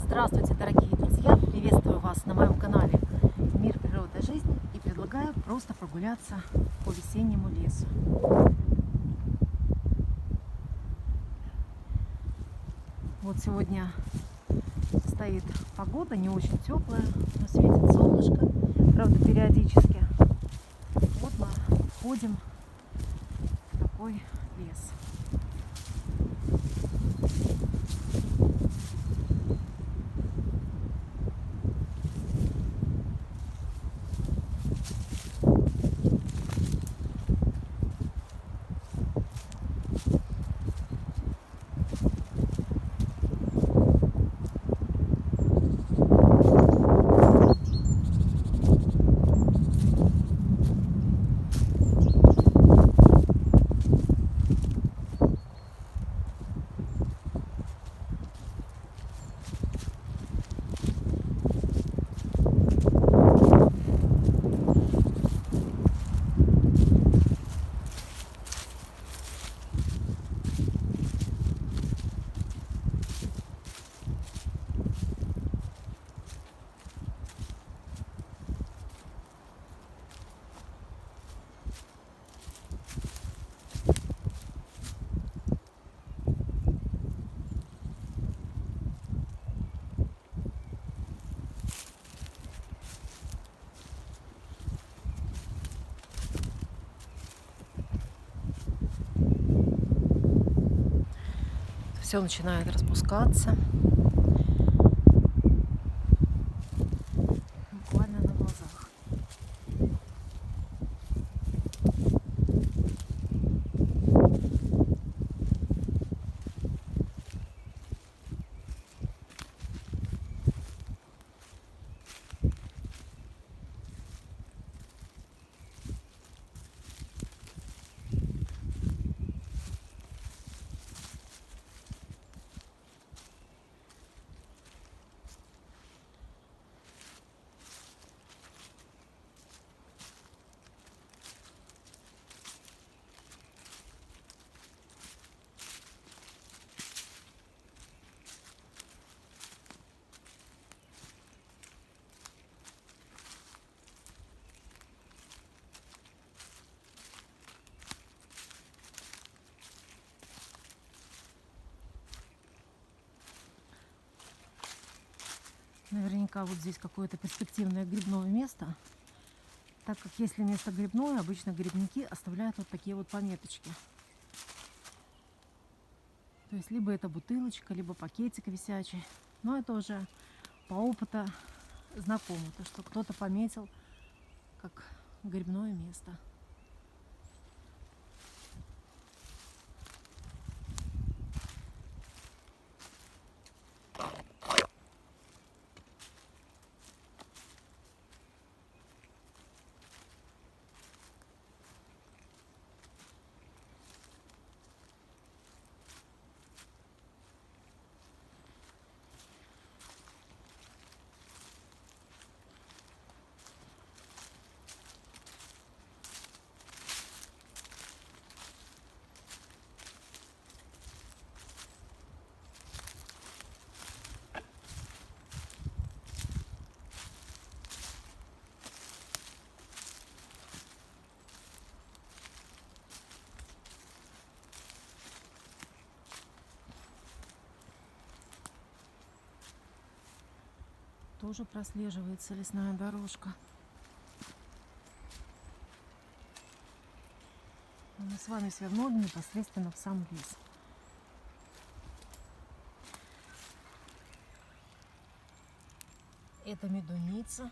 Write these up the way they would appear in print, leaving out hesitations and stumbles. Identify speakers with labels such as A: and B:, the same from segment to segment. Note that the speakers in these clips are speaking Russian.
A: Здравствуйте, дорогие друзья! Приветствую вас на моем канале Мир, природа, жизнь и предлагаю просто прогуляться по весеннему лесу. Вот сегодня стоит погода не очень теплая, но светит солнышко, правда периодически. Вот мы входим в такой лес. Все начинает распускаться буквально на глазах. Наверняка вот здесь какое-то перспективное грибное место, так как если место грибное, обычно грибники оставляют вот такие вот пометочки. То есть либо это бутылочка, либо пакетик висячий. Но это уже по опыту знакомо, то что кто-то пометил как грибное место. Тоже прослеживается лесная дорожка. Мы с вами свернули непосредственно в сам лес. Это медуница.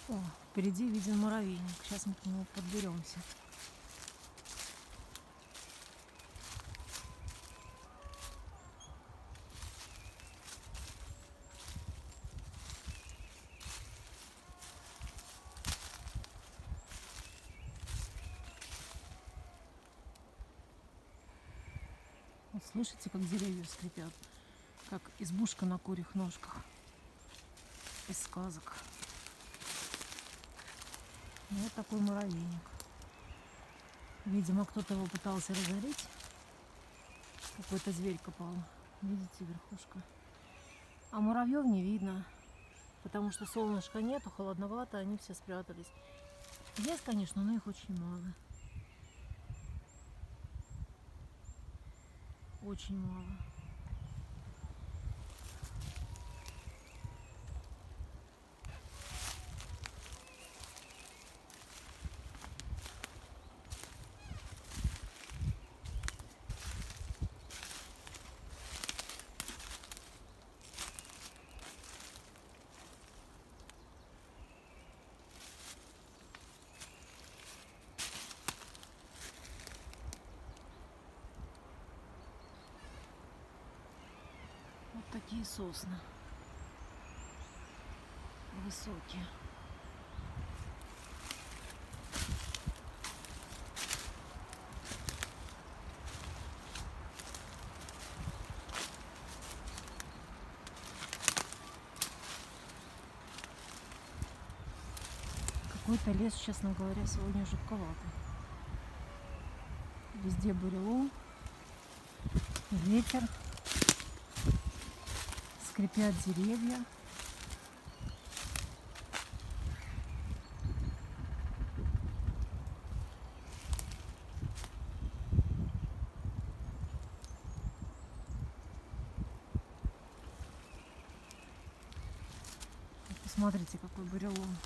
A: О, впереди виден муравейник. Сейчас мы к нему подберемся. Вот слышите, как деревья скрипят? Как избушка на курьих ножках из сказок. Вот такой муравейник. Видимо, кто-то его пытался разорить. Какой-то зверь копал. Видите, верхушка. А муравьев не видно, потому что солнышка нету, холодновато, они все спрятались. Есть, конечно, но их очень мало. Очень мало. Вот такие сосны. Высокие. Какой-то лес, честно говоря, сегодня жутковатый. Везде бурелом, ветер, скрипят деревья. Посмотрите, какой бурелом.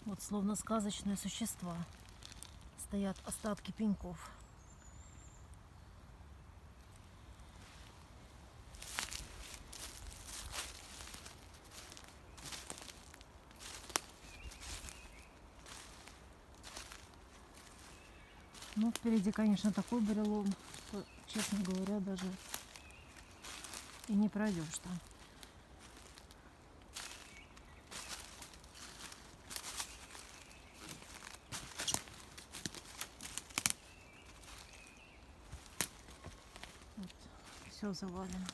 A: Вот словно сказочные существа. Стоят остатки пеньков. Ну, впереди, конечно, такой бурелом, что, честно говоря, даже и не пройдешь там. Вот, все завалено.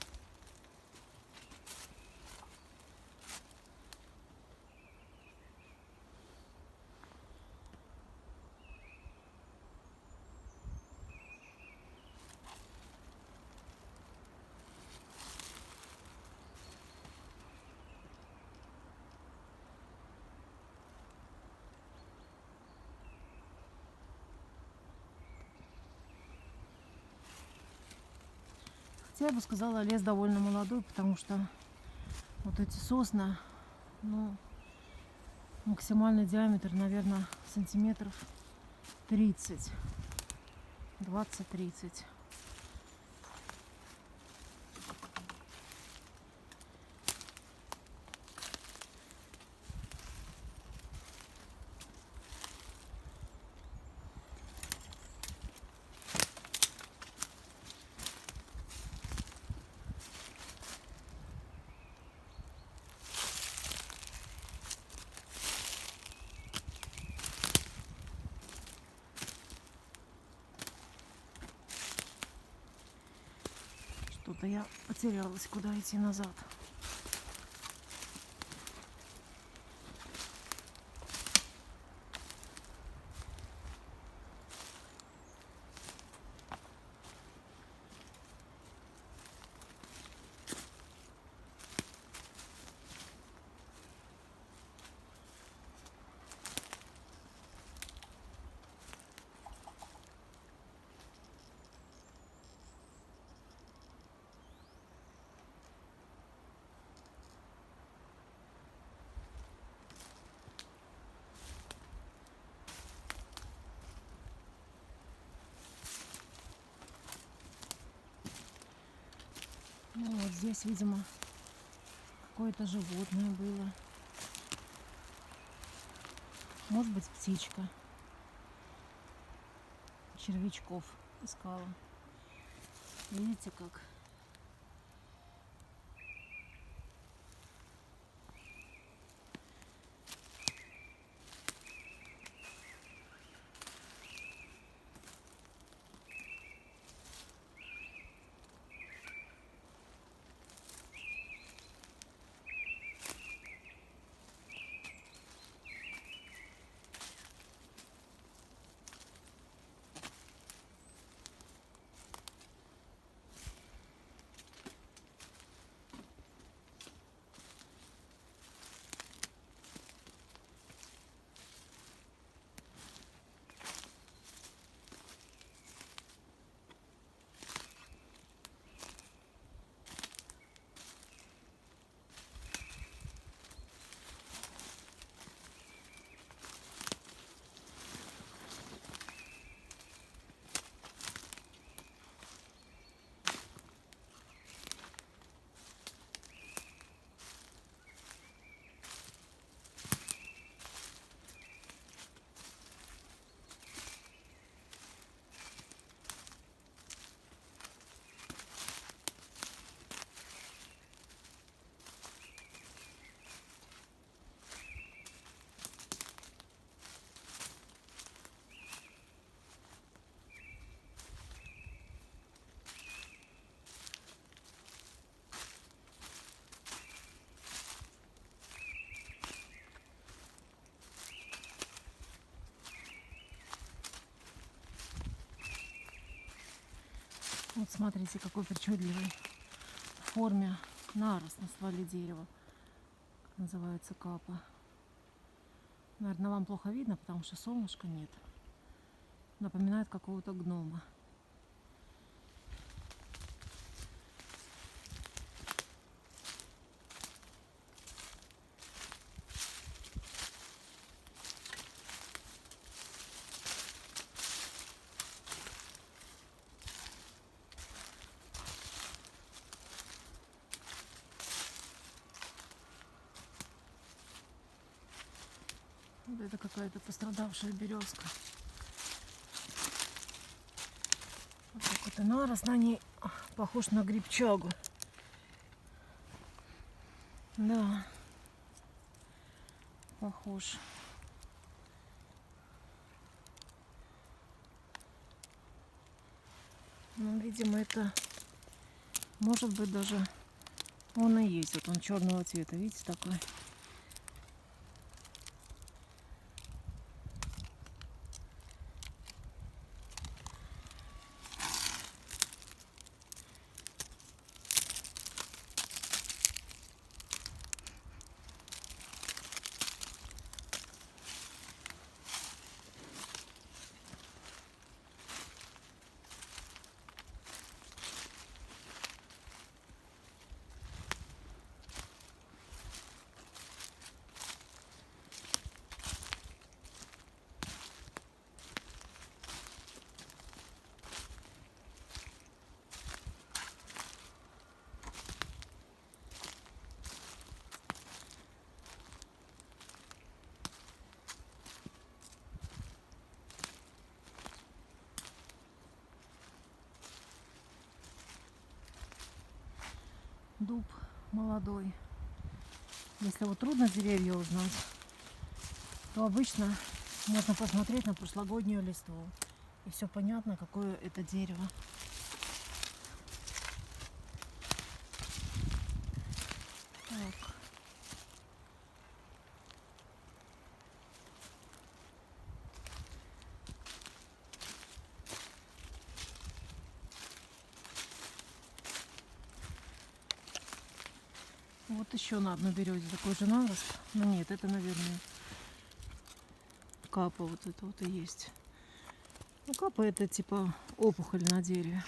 A: Я бы сказала, лес довольно молодой, потому что вот эти сосны, ну, максимальный диаметр, наверное, сантиметров 30, 20-30. Что-то я потерялась, куда идти назад. Ну, вот здесь, видимо, какое-то животное было. Может быть, птичка. Червячков искала. Видите, как? Вот смотрите, какой причудливый в форме нарост на стволе дерева. Называется капа. Наверное, вам плохо видно, потому что солнышка нет. Напоминает какого-то гнома. Вот это какая-то пострадавшая березка. Вот такой-то нарост на ней похож на грибчагу. Да, похож. Ну, видимо, это может быть даже он и есть. Вот он черного цвета, видите, такой. Дуб молодой. Если вот трудно деревья узнать, то обычно можно посмотреть на прошлогоднюю листву. И все понятно, какое это дерево. Вот еще на одной березе такой же нарост. Но нет, это, наверное, капа вот это вот и есть. Ну, капа это типа опухоль на дереве.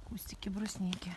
A: Кустики брусники.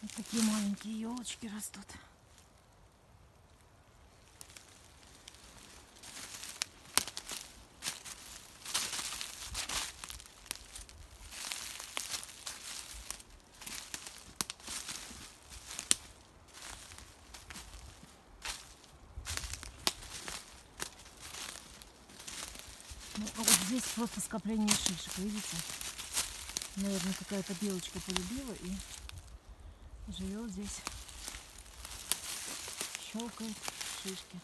A: Вот такие маленькие елочки растут. Ну, а вот здесь просто скопление шишек, видите? Наверное, какая-то белочка полюбила и живет здесь, щелкает шишки.